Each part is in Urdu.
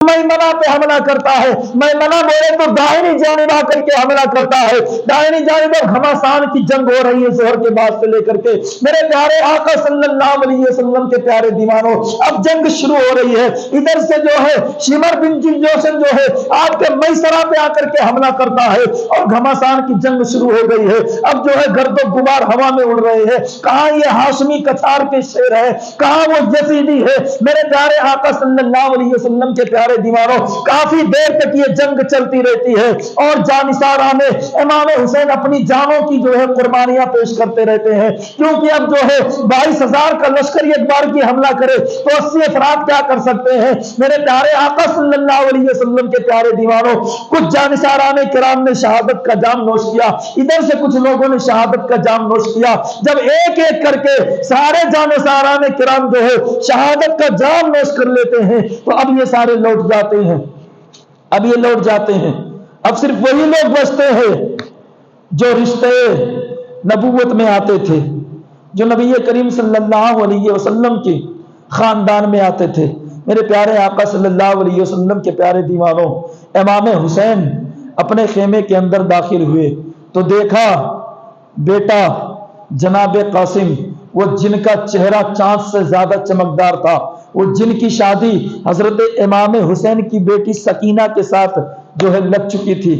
میمنہ پہ حملہ کرتا ہے، میمنہ بولے تو داہنی جانب آ کر کے حملہ کرتا ہے، داہنی جانب گھمسان کی جنگ ہو رہی ہے ظہر کے بعد سے لے کر کے۔ میرے پیارے آقا صلی اللہ علیہ وسلم کے پیارے دیوانوں، اب جنگ شروع ہو رہی ہے۔ ادھر سے جو ہے شمر بن جوشن جو ہے آپ کے میسرہ پہ آ کر کے حملہ کرتا ہے اور گھمسان کی جنگ شروع ہو گئی ہے۔ اب جو ہے گرد و غبار ہوا میں اڑ رہے ہیں، کہاں یہ ہاشمی قطار کے شیر ہے، کہاں وہ یزیدی ہے۔ میرے پیارے آقا صلی اللہ علیہ وسلم کے پیارے دیوانوں، کافی دیر تک یہ جنگ چلتی رہتی ہے اور جانثارہ میں امام حسین اپنی جانوں کی جو ہے قربانیاں پیش کرتے رہتے ہیں، کیونکہ اب جو ہے 22,000 کا لشکر ایک بار کی حملہ کرے تو 80 افراد کیا کر سکتے ہیں۔ میرے پیارے آقا صلی اللہ علیہ وسلم کے پیارے دیوانوں، کچھ جانثاران کرام نے شہادت کا جام نوش کیا، ادھر سے کچھ لوگوں نے شہادت کا جام نوش کیا۔ جب ایک ایک کر کے سارے جانثاران کرام جو ہے شہادت کا جام نوش کر لیتے ہیں تو اب یہ سارے لوٹ جاتے ہیں، اب یہ لوٹ جاتے ہیں، اب صرف وہی لوگ بچتے ہیں جو رشتے نبوت میں آتے تھے، جو نبی کریم صلی اللہ علیہ وسلم کے خاندان میں آتے تھے۔ میرے پیارے آقا صلی اللہ علیہ وسلم کے پیارے دیوانوں، امام حسین اپنے خیمے کے اندر داخل ہوئے تو دیکھا بیٹا جناب قاسم، وہ جن کا چہرہ چاند سے زیادہ چمکدار تھا، وہ جن کی شادی حضرت امام حسین کی بیٹی سکینہ کے ساتھ جو ہے لگ چکی تھی،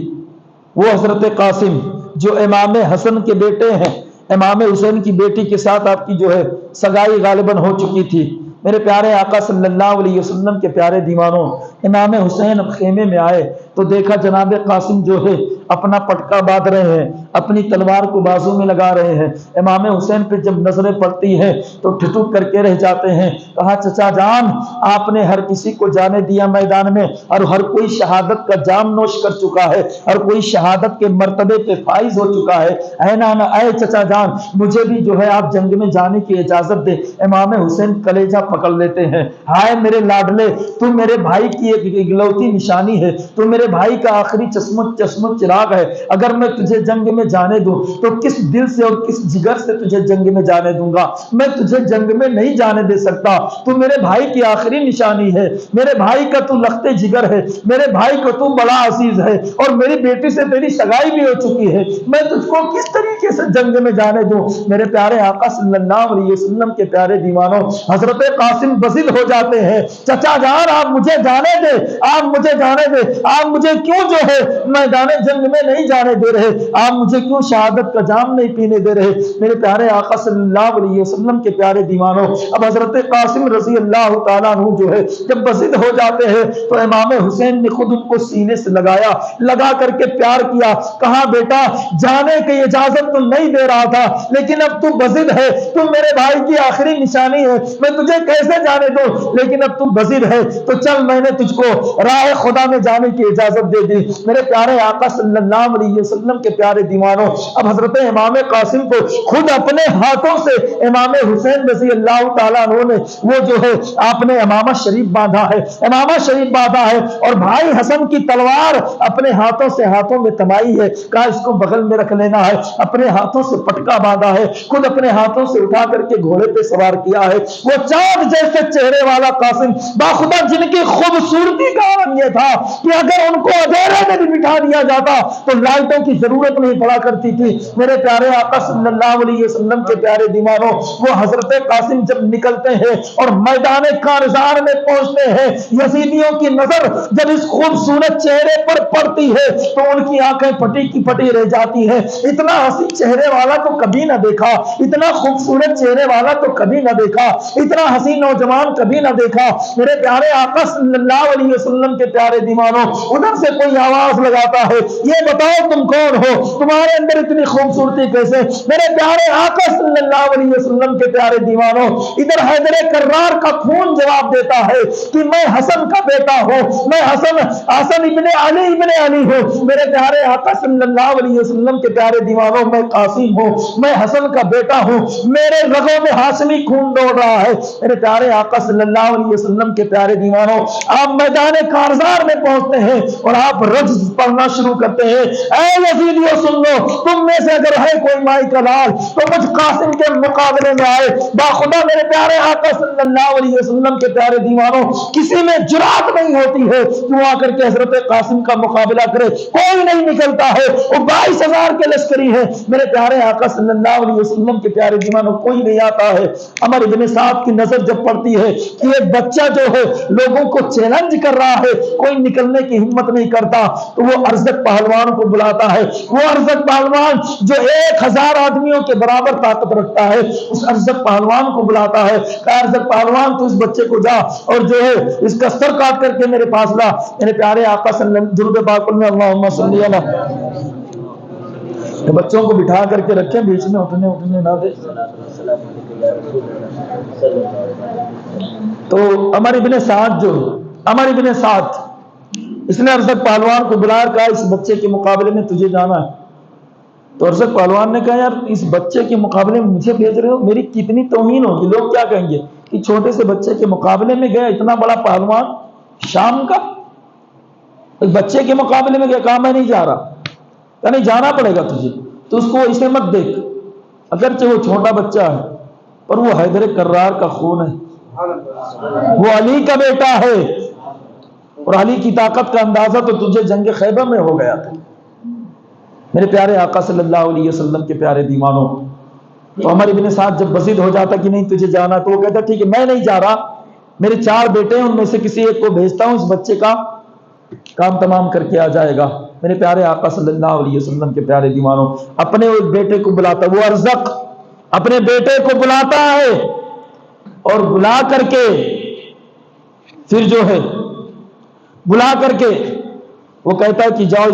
وہ حضرت قاسم جو امام حسن کے بیٹے ہیں، امام حسین کی بیٹی کے ساتھ آپ کی جو ہے سگائی غالباً ہو چکی تھی۔ میرے پیارے آقا صلی اللہ علیہ وسلم کے پیارے دیوانوں، امام حسین خیمے میں آئے تو دیکھا جناب قاسم جو ہے اپنا پٹکا باندھ رہے ہیں، اپنی تلوار کو بازو میں لگا رہے ہیں۔ امام حسین پہ جب نظریں پڑتی ہیں تو ٹھٹک کر کے رہ جاتے ہیں۔ کہا چچا جان، آپ نے ہر کسی کو جانے دیا میدان میں اور ہر کوئی شہادت کا جام نوش کر چکا ہے، ہر کوئی شہادت کے مرتبے پہ فائز ہو چکا ہے۔ اے نانا، اے چچا جان، مجھے بھی جو ہے آپ جنگ میں جانے کی اجازت دے۔ امام حسین کلیجہ پکڑ لیتے ہیں، ہائے میرے لاڈلے، تو میرے بھائی کی ایک اکلوتی نشانی ہے، تو میرے بھائی کا آخری چشم چراغ ہے، اگر میں تجھے جنگ میں جانے دوں تو کس دل سے اور کس جگر سے تجھے جنگ میں جانے دوں گا؟ میں تجھے جنگ میں نہیں جانے دے سکتا، تو میرے بھائی کی آخری نشانی ہے، میرے بھائی کا تو لخت جگر ہے، میرے بھائی کو تو بڑا عزیز ہے اور میری بیٹی سے تیری سگائی بھی ہو چکی ہے، میں تجھ کو کس طریقے سے جنگ میں جانے دوں؟ میرے پیارے آقا صلی اللہ علیہ وسلم کے پیارے دیوانوں، حضرت قاسم بزد ہو جاتے ہیں، چچا جان آپ مجھے جانے دے، آپ مجھے جانے دے، آپ مجھے کیوں جو ہے میدان جنگ میں نہیں جانے دے رہے، آپ مجھے کیوں شہادت کا جام نہیں پینے دے رہے؟ میرے پیارے آقا صلی اللہ علیہ وسلم کے پیارے دیوانوں، اب حضرت قاسم رضی اللہ تعالیٰ عنہ جو ہے جب بزد ہو جاتے ہیں تو امام حسین نے خود ان کو سینے سے لگایا، لگا کر کے پیار کیا، کہا بیٹا جانے کی اجازت تو نہیں دے رہا تھا، لیکن اب تو بزد ہے، تو میرے بھائی کی آخری نشانی ہے، میں تجھے کیسے جانے دوں؟ لیکن اب تو بزد ہے تو چل، میں نے تجھ کو راہ خدا میں جانے کی اجازت دے دی۔ میرے پیارے آقا صلی اللہ علیہ وسلم کے پیارے دیوانوں، اب حضرت امام قاسم کو خود اپنے ہاتھوں سے امام حسین رضی اللہ تعالیٰ عنہ نے وہ جو ہے آپ نے امامہ شریف باندھا ہے، امامہ شریف باندھا ہے اور بھائی حسن کی تلوار اپنے ہاتھوں سے ہاتھوں میں تمائی ہے، کہا اس کو بغل میں رکھ لینا ہے، اپنے ہاتھوں سے پٹکا باندھا ہے، خود اپنے ہاتھوں سے اٹھا کر کے گھوڑے پہ سوار کیا ہے۔ وہ چاند جیسے چہرے والا قاسم، باخدا جن کی خوبصورتی کا عالم یہ تھا کہ اگر ان کو اندھیرے میں بھی بٹھا دیا جاتا تو لائٹوں کی ضرورت نہیں پڑا کرتی تھی۔ میرے پیارے آقا صلی اللہ علیہ وسلم کے پیارے دیوانوں، وہ حضرت قاسم جب نکلتے ہیں اور میدان کارزار میں پہنچتے ہیں، یزیدیوں کی نظر جب اس خوبصورت چہرے پر پڑتی ہے تو ان کی آنکھیں پھٹی کی پھٹی رہ جاتی ہیں۔ اتنا حسین چہرے والا تو کبھی نہ دیکھا، اتنا خوبصورت چہرے والا تو کبھی نہ دیکھا، اتنا حسین نوجوان کبھی نہ دیکھا۔ میرے پیارے آقا صلی اللہ علیہ وسلم کے پیارے دیوانوں، ادھر سے کوئی آواز لگاتا ہے، یہ بتاؤ تم کون ہو، تمہارے اندر اتنی خوبصورتی کیسے؟ میرے پیارے آقا صلی اللہ علیہ وسلم کے پیارے دیوانوں، ادھر حیدر کرار کا خون جواب دیتا ہے کہ میں حسن کا بیٹا ہوں، میں حسن ابن علی ہوں۔ میرے پیارے آقا صلی اللہ علیہ وسلم کے پیارے دیوانوں، میں قاسم ہوں، میں حسن کا بیٹا ہوں، میرے رگوں میں ہاشمی خون دوڑ رہا ہے۔ میرے پیارے آقا صلی اللہ علیہ وسلم کے پیارے دیوانوں، آپ میدان کارزار میں پہنچتے ہیں اور آپ رجز پڑھنا شروع کرتے کرتے ہیں اے یزیدیو سن لو، تم میں سے اگر ہے کوئی مائی کا لال تو مجھ قاسم کے مقابلے میں آئے۔ باخدا میرے پیارے آقا صلی اللہ علیہ وسلم کے پیارے دیوانوں، کسی میں جرات نہیں ہوتی ہے کہ وہ آ کر کے حضرت قاسم کا مقابلہ کرے، کوئی نہیں نکلتا ہے، وہ 22,000 کے لشکری ہے میرے پیارے آقا صلی اللہ علیہ وسلم کے پیارے دیوانوں، کوئی نہیں آتا ہے۔ عمر ابن سعد کی نظر جب پڑتی ہے کہ ایک بچہ جو ہے لوگوں کو چیلنج کر رہا ہے، کوئی نکلنے کی ہمت نہیں کرتا، تو وہ ارزق پہلوان کو بلاتا ہے۔ وہ ارزق پہلوان جو 1000 آدمیوں کے برابر طاقت رکھتا ہے، اس ارزق پہلوان کو بلاتا ہے کہ ارزق پہلوان تو اس بچے کو جا اور جو ہے اس کا سر کاٹ کر کے میرے پاس لا۔ میرے پیارے آقا صلی اللہ علیہ وسلم درود پاک میں اللہم صلی علی بچوں کو بٹھا کر کے رکھیں، بیچ میں اٹھنے نہ دے۔ تو عمر ابن سعد اس نے ارزق پہلوان کو بلایا، کہا اس بچے کے مقابلے میں تجھے جانا ہے۔ تو ارزق پہلوان نے کہا یار اس بچے کے مقابلے میں مجھے بھیج رہے ہو، میری کتنی توہین ہوگی، لوگ کیا کہیں گے کہ چھوٹے سے بچے کے مقابلے میں گیا، اتنا بڑا پہلوان شام کا ایک بچے کے مقابلے میں گیا۔ کہا میں نہیں جا رہا، کہا نہیں جانا پڑے گا تجھے۔ تو اس کو اسے مت دیکھ، اگرچہ وہ چھوٹا بچہ ہے پر وہ حیدر کرار کا خون ہے، وہ علی کا بیٹا ہے، اور علی کی طاقت کا اندازہ تو تجھے جنگ خیبر میں ہو گیا تھا۔ میرے پیارے آقا صلی اللہ علیہ وسلم کے پیارے دیوانوں، تو عمر ابن سعد جب بزد ہو جاتا کہ نہیں تجھے جانا، تو وہ کہتا ٹھیک ہے میں نہیں جا رہا، میرے 4 بیٹے ہیں، ان میں سے کسی ایک کو بھیجتا ہوں، اس بچے کا کام تمام کر کے آ جائے گا۔ میرے پیارے آقا صلی اللہ علیہ وسلم کے پیارے دیوانوں، اپنے ایک بیٹے کو بلاتا، وہ ارزق اپنے بیٹے کو بلاتا ہے، اور بلا کر کے پھر جو ہے بلا کر کے وہ کہتا ہے کہ جاؤ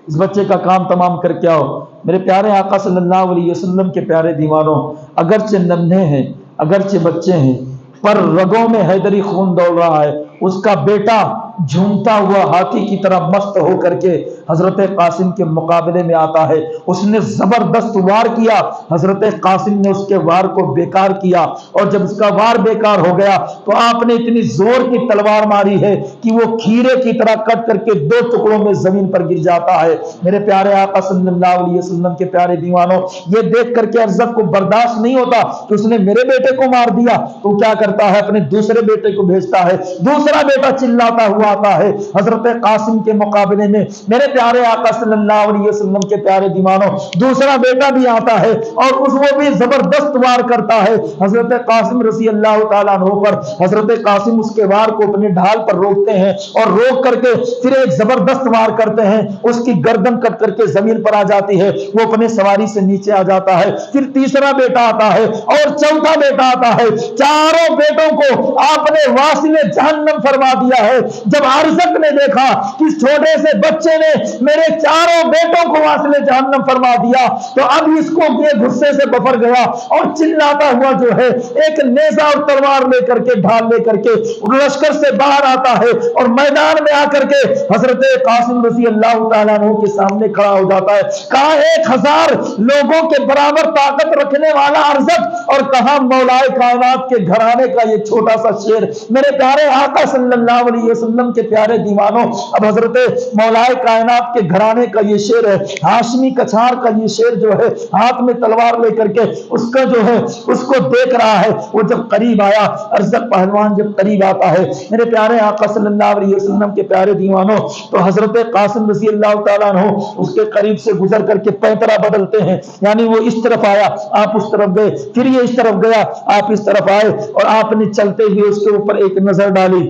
اس بچے کا کام تمام کر کے آؤ۔ میرے پیارے آقا صلی اللہ علیہ وسلم کے پیارے دیوانوں، اگرچہ ننھے ہیں، اگرچہ بچے ہیں، پر رگوں میں حیدری خون دوڑ رہا ہے۔ اس کا بیٹا جھومتا ہوا ہاتھی کی طرح مست ہو کر کے حضرت قاسم کے مقابلے میں آتا ہے۔ اس نے زبردست وار کیا، حضرت قاسم نے اس کے وار کو بیکار کیا، اور جب اس کا وار بیکار ہو گیا تو آپ نے اتنی زور کی تلوار ماری ہے کہ وہ کھیرے کی طرح کٹ کر کے 2 ٹکڑوں میں زمین پر گر جاتا ہے۔ میرے پیارے آقا صلی اللہ علیہ وسلم کے پیارے دیوانوں، یہ دیکھ کر کے ارزق کو برداشت نہیں ہوتا کہ اس نے میرے بیٹے کو مار دیا، تو کیا کرتا ہے اپنے دوسرے بیٹے کو بھیجتا ہے۔ دوسرا بیٹا چلاتا ہوا آتا ہے حضرت قاسم کے مقابلے میں۔ میرے پیارے آقا صلی اللہ علیہ وسلم کے پیارے دیوانوں، دوسرا بیٹا بھی آتا ہے اور وہ بھی زبردست وار کرتا ہے حضرت قاسم رضی اللہ تعالیٰ عنہ پر۔ حضرت قاسم اس کے وار کو اپنے ڈھال پر روکتے ہیں، اور روک کر کے پھر ایک زبردست وار کرتے ہیں، اس کی گردن کٹ کر کے زمین پر آ جاتی ہے، وہ اپنے سواری سے نیچے آ جاتا ہے۔ پھر تیسرا بیٹا آتا ہے اور چوتھا بیٹا آتا ہے۔ چاروں بیٹوں کو آپ نے واصل جہنم فرما دیا ہے۔ جب ارزق نے دیکھا کہ اس چھوٹے سے بچے نے میرے چاروں بیٹوں کو واصل جہنم فرما دیا، تو اب اس کو یہ غصے سے بفر گیا اور چلاتا ہوا جو ہے ایک نیزہ اور تلوار لے کر کے ڈھال لے کر کے لشکر سے باہر آتا ہے، اور میدان میں آ کر کے حضرت قاسم رضی اللہ تعالیٰ عنہ کے سامنے کھڑا ہو جاتا ہے۔ کہاں 1000 لوگوں کے برابر طاقت رکھنے والا ارزق، اور کہاں مولا کائنات کے گھرانے کا یہ چھوٹا سا شیر۔ میرے پیارے آقا صلی اللہ علیہ وسلم کے پیارے دیوانوں، اب حضرت مولا کائنات کے گھرانے کا یہ شیر ہے، ہاشمی کچھار کا یہ شیر جو ہے، ہاتھ میں تلوار لے کر کے اس کا جو ہے اس کو دیکھ رہا ہے۔ وہ جب قریب آیا، ارزق پہلوان جب قریب آتا ہے میرے پیارے آقا صلی اللہ علیہ وسلم کے پیارے دیوانوں، تو حضرت قاسم رضی اللہ تعالیٰ عنہ اس کے قریب سے گزر کر کے پینترا بدلتے ہیں، یعنی وہ اس طرف آیا آپ اس طرف گئے، پھر یہ اس طرف گیا آپ اس طرف آئے، اور آپ نے چلتے ہوئے اس کے اوپر ایک نظر ڈالی،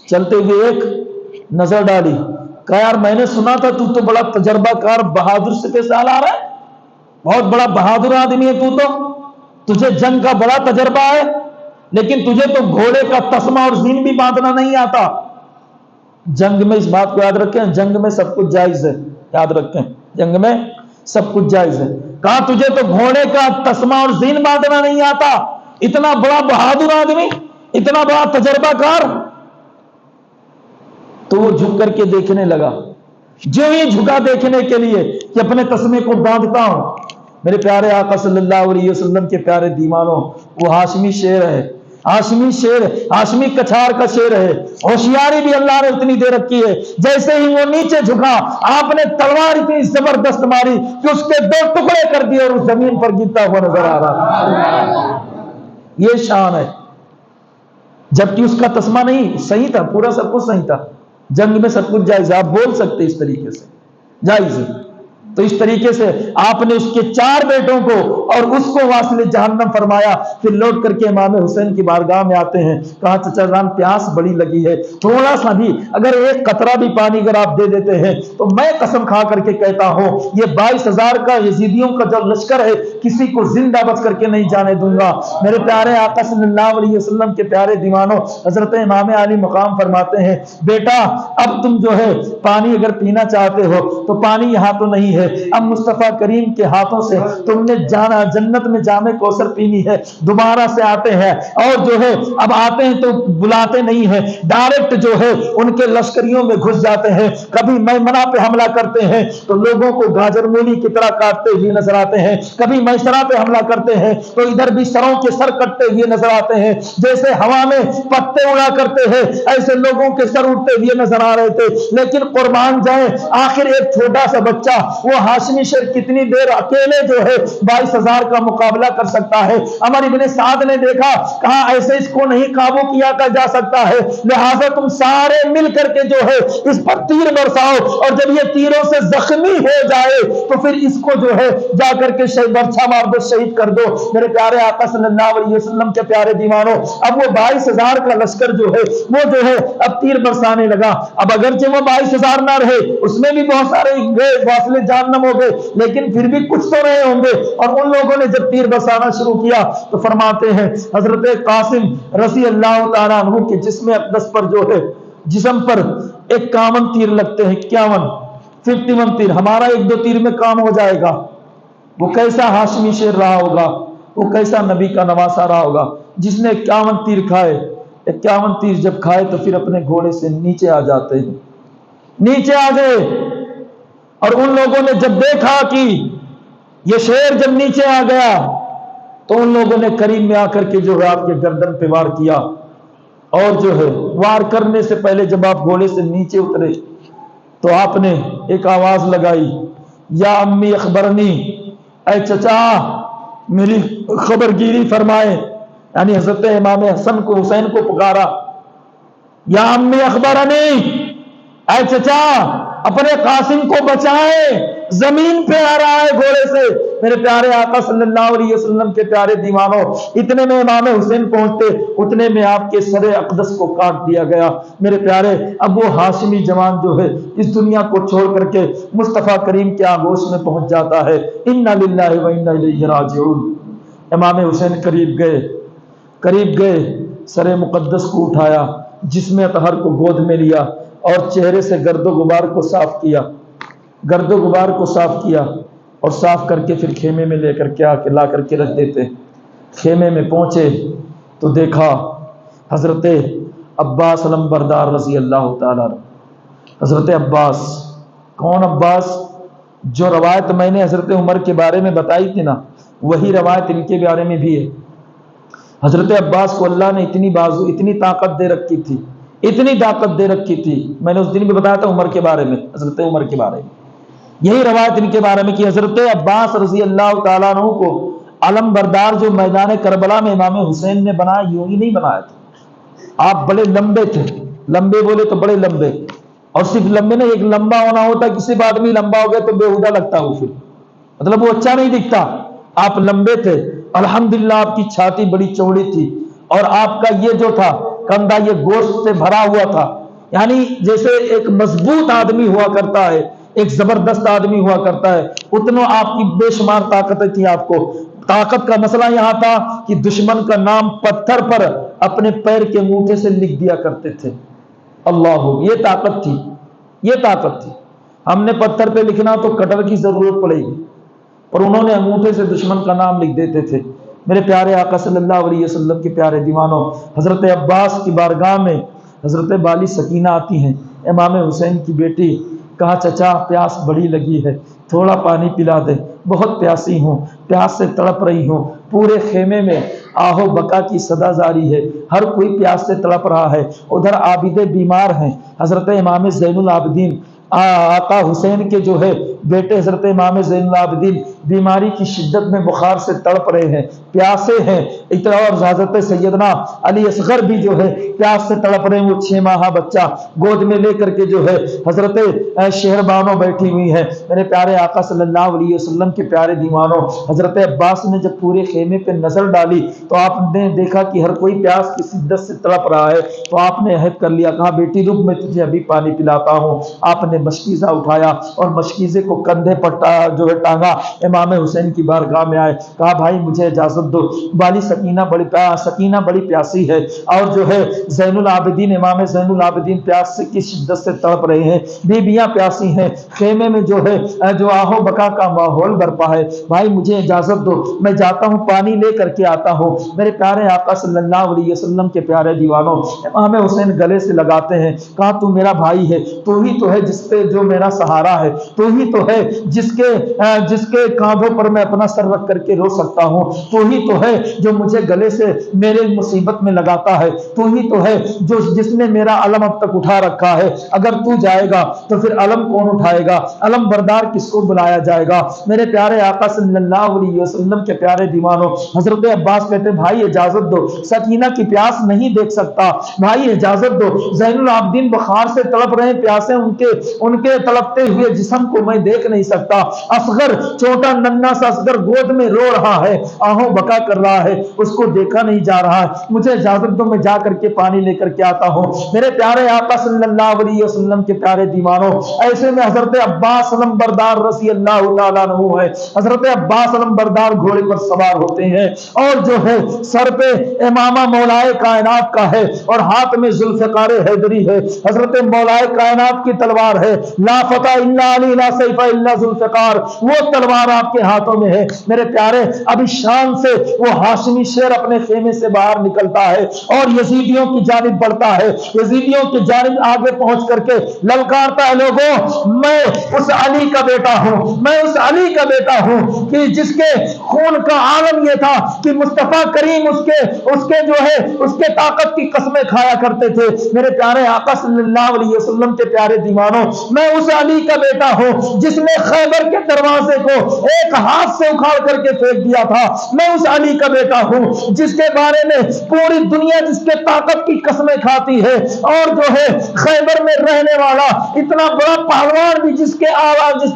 چلتے ہوئے ایک نظر ڈالی۔ کہا یار میں نے سنا تھا تو بڑا تجربہ کار بہادر سپہ سالار ہے، بہت بڑا بہادر آدمی ہے، تجھے جنگ کا بڑا تجربہ ہے، لیکن تجھے تو گھوڑے کا تسمہ اور زین بھی باندھنا نہیں آتا۔ جنگ میں اس بات کو یاد رکھیں، جنگ میں سب کچھ جائز ہے، یاد رکھیں جنگ میں سب کچھ جائز ہے۔ کہا تجھے تو گھوڑے کا تسمہ اور زین باندھنا نہیں آتا، اتنا بڑا بہادر آدمی، اتنا بڑا تجربہ کار۔ تو وہ جھک کر کے دیکھنے لگا، جو ہی جھکا دیکھنے کے لیے کہ اپنے تسمے کو باندھتا ہوں، میرے پیارے آقا صلی اللہ علیہ وسلم کے پیارے دیوانوں، وہ ہاشمی شیر ہے، ہاشمی شیر، ہاشمی کچھار کا شیر ہے، ہوشیاری بھی اللہ نے اتنی دے رکھی ہے، جیسے ہی وہ نیچے جھکا آپ نے تلوار اتنی زبردست ماری کہ اس کے 2 ٹکڑے کر دیے اور اس زمین پر گرتا ہوا نظر آ رہا. یہ شان ہے. جبکہ اس کا تسمہ نہیں صحیح تھا، پورا سب کچھ صحیح تھا، جنگ میں سب کچھ جائز ہے، آپ بول سکتے اس طریقے سے جائز ہے. تو اس طریقے سے آپ نے اس کے 4 بیٹوں کو اور اس کو واصل جہنم فرمایا. پھر لوٹ کر کے امام حسین کی بارگاہ میں آتے ہیں، کہا چچا جان پیاس بڑی لگی ہے، تھوڑا سا بھی اگر 1 قطرہ بھی پانی اگر آپ دے دیتے ہیں تو میں قسم کھا کر کے کہتا ہوں یہ 22,000 کا یزیدیوں کا جو لشکر ہے کسی کو زندہ بچ کر کے نہیں جانے دوں گا. میرے پیارے آقا صلی اللہ علیہ وسلم کے پیارے دیوانوں، حضرت امام علی مقام فرماتے ہیں بیٹا اب تم جو ہے پانی اگر پینا چاہتے ہو تو پانی یہاں تو نہیں ہے، اب مصطفیٰ کریم کے ہاتھوں سے تم نے جانا جنت میں جام کوثر پینی ہے. دوبارہ سے آتے ہیں اور جو ہے اب آتے ہیں تو بلاتے نہیں ہیں، ڈائریکٹ جو ہے ان کے لشکریوں میں گھس جاتے ہیں. کبھی میمنہ پہ حملہ کرتے ہیں تو لوگوں کو گاجر مولی کی طرح کاٹتے ہوئے نظر آتے ہیں، کبھی میسرہ پہ حملہ کرتے ہیں تو ادھر بھی سروں کے سر کٹتے ہوئے نظر آتے ہیں. جیسے ہوا میں پتے اڑا کرتے ہیں ایسے لوگوں کے سر اٹھتے ہوئے نظر آ رہے تھے. لیکن قربان جائیں آخر ایک چھوٹا سا بچہ وہ ہاشمی شیر کتنی دیر اکیلے جو ہے 22,000 کا مقابلہ کر سکتا ہے. عمر ابن سعد نے دیکھا، کہا ایسے اس کو نہیں قابو کیا جا سکتا ہے، لہٰذا تم سارے مل کر کے جو ہے اس پر تیر برساؤ اور جب یہ تیروں سے زخمی ہو جائے تو پھر اس کو جو ہے جا کر کے برچھا مار دو، شہید کر دو. میرے پیارے آقا صلی اللہ علیہ وسلم کے پیارے دیوانوں، اب وہ 22,000 کا لشکر جو ہے وہ جو ہے اب تیر برسانے لگا. اب اگرچہ وہ 22,000 نہ رہے، اس میں بھی بہت سارے گئے واصل جہنم ہو گئے، لیکن پھر بھی کچھ تو رہے ہوں گے. اور ان لوگوں نے جب تیر برسانا شروع کیا تو فرماتے ہیں حضرت قاسم رضی اللہ تعالیٰ عنہ کے جسم اقدس پر جو ہے جسم پر 51 تیر لگتے ہیں، 51 تیر. ہمارا 1-2 تیر میں کام ہو جائے گا. وہ کیسا ہاشمی شیر رہا ہوگا، وہ کیسا نبی کا نواسا رہا ہوگا جس نے 51 تیر کھائے. 51 تیر جب کھائے تو پھر اپنے گھوڑے سے نیچے آ جاتے ہیں، نیچے آ گئے. اور ان لوگوں نے جب دیکھا کہ یہ شیر جب نیچے آ گیا تو ان لوگوں نے قریب میں آ کر کے جو ہے آپ کے گردن پہ وار کیا. اور جو ہے وار کرنے سے پہلے جب آپ گھوڑے سے نیچے اترے تو آپ نے ایک آواز لگائی، یا امی اخبرنی، اے چچا میری خبرگیری فرمائے. یعنی حضرت امام حسن کو حسین کو پکارا، یا امی اخبرنی، اے چچا اپنے قاسم کو بچائے، زمین پہ آ رہا ہے گھوڑے سے. میرے پیارے آقا صلی اللہ علیہ وسلم کے پیارے دیوانوں، اتنے میں امام حسین پہنچتے، اتنے میں آپ کے سر اقدس کو کاٹ دیا گیا. میرے پیارے اب وہ ہاشمی جوان جو ہے اس دنیا کو چھوڑ کر کے مصطفیٰ کریم کے آغوش میں پہنچ جاتا ہے. انا للہ و انا الیہ راجعون. امام حسین قریب گئے، سر مقدس کو اٹھایا، جسم اطہر کو گود میں لیا اور چہرے سے گرد و غبار کو صاف کیا اور صاف کر کے پھر خیمے میں لے کر کے لا کر کے رکھ دیتے. خیمے میں پہنچے تو دیکھا حضرت عباس علمبردار رضی اللہ تعالیٰ. حضرت عباس، کون عباس؟ جو روایت میں نے حضرت عمر کے بارے میں بتائی تھی نا، وہی روایت ان کے بارے میں بھی ہے. حضرت عباس کو اللہ نے اتنی طاقت دے رکھی تھی. میں نے اس دن بھی بتایا تھا عمر کے بارے میں، حضرت عمر کے بارے میں یہی روایت ان کے بارے میں کہ حضرت عباس رضی اللہ تعالیٰ عنہ کو علم بردار جو میدان کربلا میں امام حسین نے بنایا، یوں ہی نہیں بنایا تھا. آپ بڑے لمبے تھے، لمبے بولے تو بڑے لمبے، اور صرف لمبے نہیں، ایک لمبا ہونا ہوتا ہے، کسی بھی آدمی لمبا ہو گیا تو بےہودہ لگتا ہے، پھر مطلب وہ اچھا نہیں دکھتا. آپ لمبے تھے، الحمدللہ آپ کی چھاتی بڑی چوڑی تھی، اور آپ کا یہ جو تھا کندھا یہ گوشت سے بھرا ہوا تھا. یعنی جیسے ایک مضبوط آدمی ہوا کرتا ہے، ایک زبردست آدمی ہوا کرتا ہے، اتنا آپ کی بے شمار طاقتیں تھی. آپ کو طاقت کا مسئلہ یہاں تھا کہ دشمن کا نام پتھر پر اپنے پیر کے انگوٹھے سے لکھ دیا کرتے تھے. اللہ، یہ طاقت تھی. ہم نے پتھر پہ لکھنا تو کٹر کی ضرورت پڑے گی، اور انہوں نے انگوٹھے سے دشمن کا نام لکھ دیتے تھے. میرے پیارے آقا صلی اللہ علیہ وسلم کے پیارے دیوانوں، حضرت عباس کی بارگاہ میں حضرت بالی سکینہ آتی ہیں، امام حسین کی بیٹی. کہا چچا پیاس بڑی لگی ہے، تھوڑا پانی پلا دے، بہت پیاسی ہوں، پیاس سے تڑپ رہی ہوں. پورے خیمے میں آہو بکا کی صدا جاری ہے، ہر کوئی پیاس سے تڑپ رہا ہے۔ ادھر عابدے بیمار ہیں، حضرت امام زین العابدین آقا حسین کے جو ہے بیٹے حضرت امام زین العابدین بیماری کی شدت میں بخار سے تڑپ رہے ہیں، پیاسے ہیں۔ اتنا اور حضرت سیدنا علی اصغر بھی جو ہے پیاس سے تڑپ رہے ہیں، وہ 6 ماہ بچہ گود میں لے کر کے جو ہے حضرت شہر بانو بیٹھی ہوئی ہے۔ میرے پیارے آقا صلی اللہ علیہ وسلم کے پیارے دیوانوں، حضرت عباس نے جب پورے خیمے پہ نظر ڈالی تو آپ نے دیکھا کہ ہر کوئی پیاس کی شدت سے تڑپ رہا ہے، تو آپ نے عہد کر لیا، کہا بیٹی رک، میں تجھے ابھی پانی پلاتا ہوں۔ آپ نے مشکیزہ اٹھایا اور مشکیزے کو کندھے پر جو ہے ٹانگا، امام حسین کی بارگاہ میں آئے، کہا بھائی مجھے اجازت دو، والی سکینہ بڑی پیاسی ہے، اور جو ہے زین العابدین امام زین العابدین پیاس کی شدت سے تڑپ رہے ہیں، بیویاں پیاسی ہیں، خیمے میں جو ہے جو آہو بکا کا ماحول برپا ہے، بھائی مجھے اجازت دو، میں جاتا ہوں پانی لے کر کے آتا ہوں۔ میرے پیارے آقا صلی اللہ علیہ وسلم کے پیارے دیوانوں، امام حسین گلے سے لگاتے ہیں، کہا تو میرا بھائی ہے، تو ہی تو ہے جس پہ جو میرا سہارا ہے، تو ہی تو ہے جس کے کاندھوں پر میں اپنا سر رکھ کر کے رو سکتا ہوں، تو ہی تو ہے جو مجھے گلے سے میرے مصیبت میں لگاتا ہے، تو ہی تو ہے جو جس نے میرا علم اب تک اٹھا رکھا ہے، اگر تو جائے گا تو پھر علم کون اٹھائے گا، علم بردار کس کو بلایا جائے گا۔ میرے پیارے آقا صلی اللہ علیہ وسلم کے پیارے دیوانوں، حضرت عباس کہتے بھائی اجازت دو، سکینہ کی پیاس نہیں دیکھ سکتا، بھائی اجازت دو، زین العابدین بخار سے تڑپ رہے ہیں، پیاسے ان کے تڑپتے ہوئے جسم کو میں دیکھ نہیں سکتا، اصغر چھوٹا ننھا سا اصغر گود میں رو رہا ہے، آہوں بکا کر رہا ہے، اس کو دیکھا نہیں جا رہا ہے، مجھے اجازت دو میں جا کر کے پانی لے کر کے آتا ہوں۔ میرے پیارے آقا صلی اللہ علیہ وسلم کے پیارے دیوانوں، ایسے میں حضرت عباس علم بردار رضی اللہ تعالیٰ عنہ ہے، حضرت عباس علم بردار گھوڑے پر سوار ہوتے ہیں، اور جو ہے سر پہ امامہ مولائے کائنات کا ہے، اور ہاتھ میں ذوالفقار حیدری ہے، حضرت مولائے کائنات کی تلوار ہے، لا فتح الا علی لا سیف الا ذوالفقار، وہ تلوار آپ کے ہاتھوں میں ہے۔ میرے پیارے ابھی شام سے وہ ہاشمی شیر اپنے خیمے سے باہر نکلتا ہے اور یزیدیوں کی جانب بڑھتا ہے، یزیدیوں کی جانب آگے پہنچ کر کے للکارتا ہے لوگوں میں اس علی کا بیٹا ہوں، میں اس علی کا بیٹا ہوں کہ جس کے خون کا عالم یہ تھا کہ مصطفیٰ کریم اس کے جو ہے اس کے طاقت کی قسمیں کھایا کرتے تھے۔ میرے پیارے آقا صلی اللہ علیہ وسلم کے پیارے دیوانوں، میں اس علی کا بیٹا ہوں جس نے خیبر کے دروازے کو ایک ہاتھ سے اکھاڑ کر کے پھینک دیا تھا، میں اس علی کا بیٹا ہوں جس کے بارے میں پوری دنیا جس کے طاقت کی قسمیں کھاتی ہے، اور جو ہے خیبر میں رہنے والا اتنا بڑا پہلوان بھی جس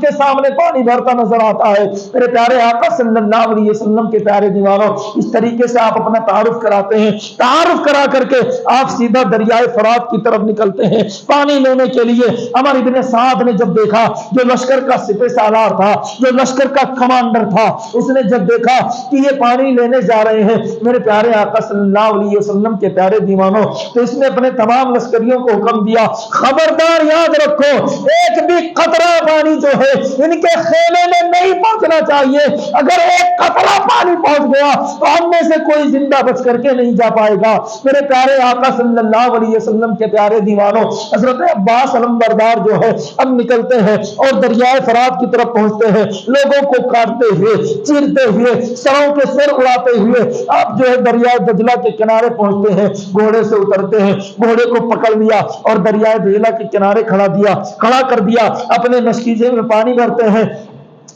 کے سامنے پانی بھرتا نظر آتا ہے۔ میرے پیارے آقا صلی اللہ علیہ وسلم کے پیارے دیوانوں، اس طریقے سے آپ اپنا تعارف کراتے ہیں، تعارف کرا کر کے آپ سیدھا دریائے فرات کی طرف نکلتے ہیں پانی لینے کے لیے۔ عمر ابن سعد نے جب دیکھا، جو لشکر کا سپہ سالار تھا، جو لشکر کا کمانڈر تھا، اس نے جب دیکھا کہ یہ پانی لینے جا رہے ہیں میرے پیارے آقا صلی اللہ علیہ وسلم کے پیارے دیوانوں، تو اس نے اپنے تمام لشکریوں کو حکم دیا، خبردار یاد رکھو ایک بھی قطرہ پانی جو ہے ان کے خیمے میں نہیں پہنچنا چاہیے، اگر ایک قطرہ پانی پہنچ گیا تو ہم میں سے کوئی زندہ بچ کر کے نہیں جا پائے گا۔ میرے پیارے آقا صلی اللہ علیہ وسلم کے پیارے دیوانوں، حضرت عباس علم بردار جو ہے اب نکلتے ہیں اور دریائے فرات کی طرف پہنچتے ہیں، لوگوں کو کاٹتے ہوئے، چیرتے ہوئے، سروں کے سر اڑاتے ہوئے آپ جو ہے دریائے دجلہ کے کنارے پہنچتے ہیں، گھوڑے سے اترتے ہیں، گھوڑے کو پکڑ لیا اور دریائے دجلہ کے کنارے کھڑا کر دیا، اپنے مشکیزے میں پانی بھرتے ہیں۔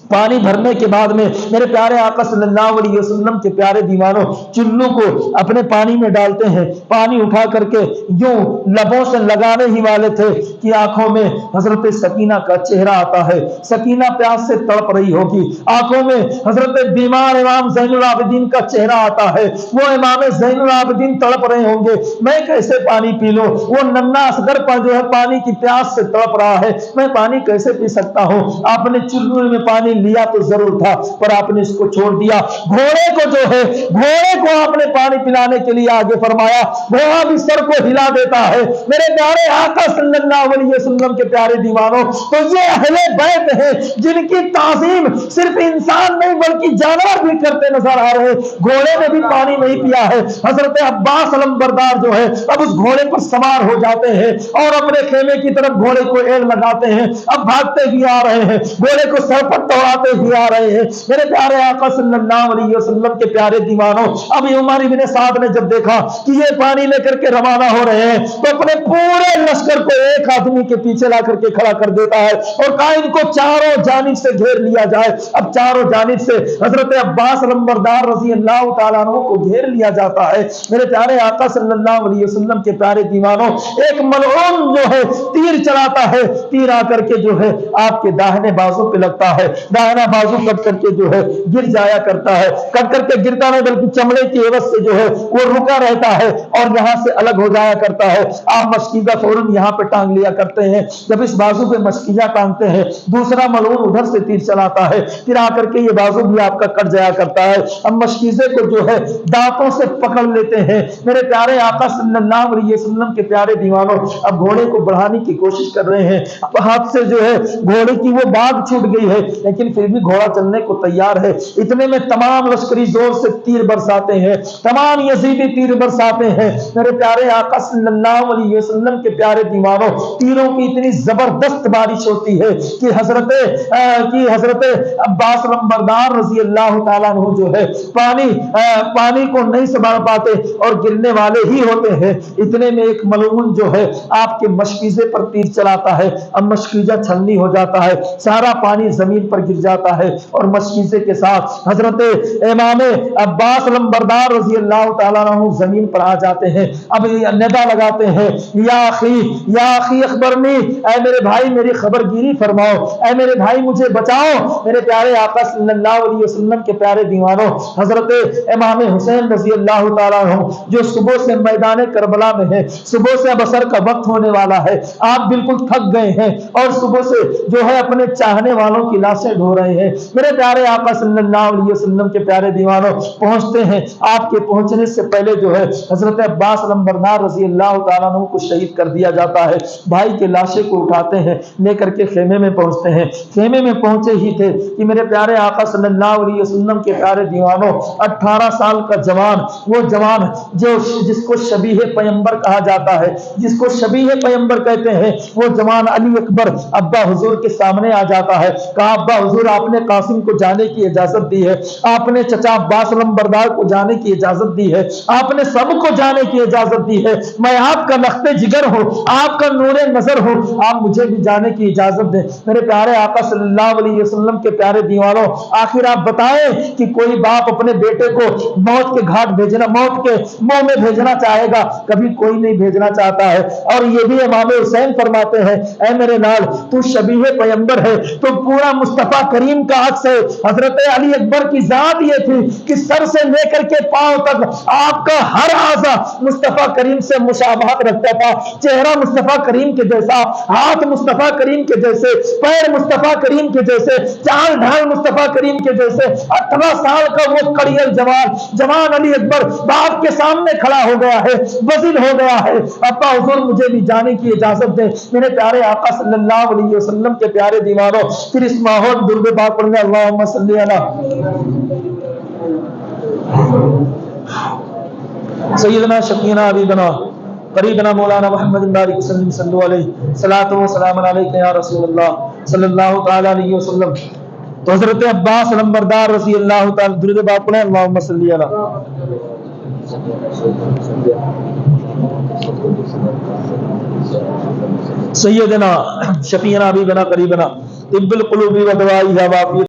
پانی بھرنے کے بعد میں میرے پیارے آقا صلی اللہ علیہ وسلم کے پیارے دیوانوں چلو کو اپنے پانی میں ڈالتے ہیں، پانی اٹھا کر کے یوں لبوں سے لگانے ہی والے تھے کہ آنکھوں میں حضرت سکینہ کا چہرہ آتا ہے، سکینہ پیاس سے تڑپ رہی ہوگی، آنکھوں میں حضرت بیمار امام زین العابدین کا چہرہ آتا ہے، وہ امام زین العابدین تڑپ رہے ہوں گے، میں کیسے پانی پی لوں، وہ ننھا اصغر پر جو ہے پانی کی پیاس سے تڑپ رہا ہے، میں پانی کیسے پی سکتا ہوں۔ آپ نے چلو میں پانی لیا تو ضرور تھا پر آپ نے اس کو چھوڑ دیا، گھوڑے کو آپ نے پانی پلانے کے لیے آگے فرمایا، گھوڑا بھی سر کو ہلا دیتا ہے۔ میرے پیارے آقا صلی اللہ علیہ وسلم کے پیارے دیوانوں، تو یہ اہل بیت ہیں جن کی تعظیم صرف انسان نہیں بلکہ جانور بھی کرتے نظر آ رہے، گھوڑے نے بھی پانی نہیں پیا ہے۔ حضرت عباس علم بردار جو ہے اب اس گھوڑے پر سوار ہو جاتے ہیں اور اپنے خیمے کی طرف گھوڑے کو ایڑ لگاتے ہیں، اب بھاگتے بھی آ رہے ہیں، گھوڑے کو سر پر دوڑا آتے ہی آ رہے ہیں۔ میرے پیارے آقا صلی اللہ علیہ وسلم کے پیارے دیوانوں، ابھی عمر بن سعد نے جب دیکھا کہ یہ پانی لے کر کے روانہ ہو رہے ہیں تو اپنے پورے لشکر کو ایک آدمی کے پیچھے لا کر کے کھڑا کر دیتا ہے اور کہا ان کو چاروں جانب سے گھیر لیا جائے۔ اب چاروں جانب سے حضرت عباس لمبردار رضی اللہ تعالیٰ عنہ کو گھیر لیا جاتا ہے۔ میرے پیارے آقا صلی اللہ علیہ وسلم کے پیارے دیوانوں، ایک ملعون جو ہے تیر چلاتا ہے، تیر آ کر کے جو ہے آپ کے داہنے بازو پہ لگتا ہے، داہنا بازو کٹ کر کے جو ہے گر جایا کرتا ہے، کٹ کر کے گرتا نہیں بلکہ چمڑے کی عوض سے جو ہے وہ رکا رہتا ہے اور یہاں سے الگ ہو جایا کرتا ہے۔ آپ مشکیزہ فوراً یہاں پہ ٹانگ لیا کرتے ہیں، جب اس بازو پہ مشکیزہ ٹانگتے ہیں دوسرا ملعون ادھر سے تیر چلاتا ہے، پھر آ کر کے یہ بازو بھی آپ کا کٹ جایا کرتا ہے۔ اب مشکیزے کو جو ہے دانتوں سے پکڑ لیتے ہیں۔ میرے پیارے آقا صلی اللہ علیہ وسلم کے پیارے دیوانوں، اب گھوڑے کو بڑھانے کی کوشش کر رہے ہیں، اب ہاتھ سے جو ہے گھوڑے کی وہ باگ چھوٹ گئی ہے لیکن پھر بھی گھوڑا چلنے کو تیار ہے۔ اتنے میں تمام لشکری زور سے تیر برساتے ہیں، تمام یزیدی تیر برساتے ہیں۔ میرے پیارے آقا صلی اللہ علیہ وسلم کے پیارے دیوانوں، تیروں کی اتنی زبردست بارش ہوتی ہے کہ حضرت عباس لمبردار رضی اللہ تعالیٰ عنہ جو ہے پانی کو نہیں سنبھال پاتے اور گرنے والے ہی ہوتے ہیں۔ اتنے میں ایک ملعون جو ہے آپ کے مشکیزے پر تیر چلاتا ہے، اب مشکیزہ چھلنی ہو جاتا ہے، سارا پانی زمین پر گر جاتا ہے اور مشکیزے کے ساتھ حضرت امام عباس لمبردار رضی اللہ تعالیٰ عنہ زمین پر آ جاتے ہیں۔ اب ندا لگاتے ہیں، یا اخی اخبرنی، اے میرے بھائی میری خبر گیری فرماؤ، اے میرے بھائی مجھے بچاؤ۔ میرے پیارے آقا صلی اللہ علیہ وسلم کے پیارے دیوانوں، حضرت امام حسین رضی اللہ تعالیٰ عنہ جو صبح سے میدان کربلا میں ہے، صبح سے اب عصر کا وقت ہونے والا ہے، آپ بالکل تھک گئے ہیں اور صبح سے جو ہے اپنے چاہنے والوں کی لاشیں ڈھو رہے ہیں۔ میرے پیارے آقا صلی اللہ علیہ وسلم کے پیارے دیوانوں پہنچتے ہیں، آپ کے پہنچنے سے پہلے جو ہے حضرت عباس لمبردار رضی اللہ تعالیٰ عنہ کو شہید کر دیا جاتا ہے۔ بھائی کے لاشیں کو اٹھاتے ہیں، لے کر کے خیمے میں پہنچتے ہیں۔ خیمے میں پہنچے ہی تھے کہ میرے پیارے آقا صلی اللہ علیہ وسلم کے پیارے دیوانوں، 18 سال کا جوان، وہ جوان جس کو شبیہ پیمبر کہا جاتا ہے، جس کو شبیہ پیمبر کہتے ہیں، وہ جوان علی اکبر ابا حضور کے سامنے آ جاتا ہے۔ کہا ابا حضور آپ نے قاسم کو جانے کی اجازت دی ہے، آپ نے چچا عباس لمبردار کو جانے کی اجازت دی ہے، آپ نے سب کو جانے کی اجازت دی ہے، میں آپ کا لخت جگر ہوں، آپ کا نور نظر ہوں، آپ مجھے بھی جانے کی اجازت دیں۔ میرے پیارے آقا صلی اللہ علیہ وسلم کے پیارے دیوانوں، آخر آپ بتائیں کہ کوئی باپ اپنے بیٹے کو موت کے گھاٹ بھیجنا، موت کے منہ میں بھیجنا چاہے گا؟ کبھی کوئی نہیں بھیجنا چاہتا ہے۔ اور یہ بھی امام حسین فرماتے ہیں، اے میرے لال تو شبیہ پیمبر ہے، تو پورا مصطفیٰ کریم کا عکس ہے۔ حضرت علی اکبر کی ذات یہ تھی کہ سر سے لے کر کے پاؤں تک آپ کا ہر اعضا مصطفیٰ کریم سے مشابہت رکھتا تھا، چہرہ مصطفیٰ کریم کے جیسا، ہاتھ مصطفیٰ کریم کے جیسے، پیر مصطفیٰ کریم کے جیسے، چال ڈھال مصطفیٰ کریم کے جیسے۔ 18 سال کا وہ کڑیل جوان علی اکبر باپ کے سامنے کھڑا ہو گیا ہے، وزن ہو گیا ہے، ابا حضور مجھے بھی جانے کی اجازت دیں۔ میرے پیارے آقا صلی اللہ علیہ وسلم کے پیارے دیوانوں، پھر اس ماحول درود پاک پڑھنے اللہم صلی علی سیدنا شفیعنا حبیبنا قریبنا مولانا محمد بارک وسلم صلی اللہ علیہ صلاۃ و سلام علیک یا رسول اللہ صلی اللہ تعالی علیہ وسلم۔ تو حضرت عباس لمبردار رضی اللہ تعالی درود پاک پڑھیں اللہم صلی علی سیدنا شفیعنا حبیبنا قریبنا طب القلوب و دوائیہا وعافیت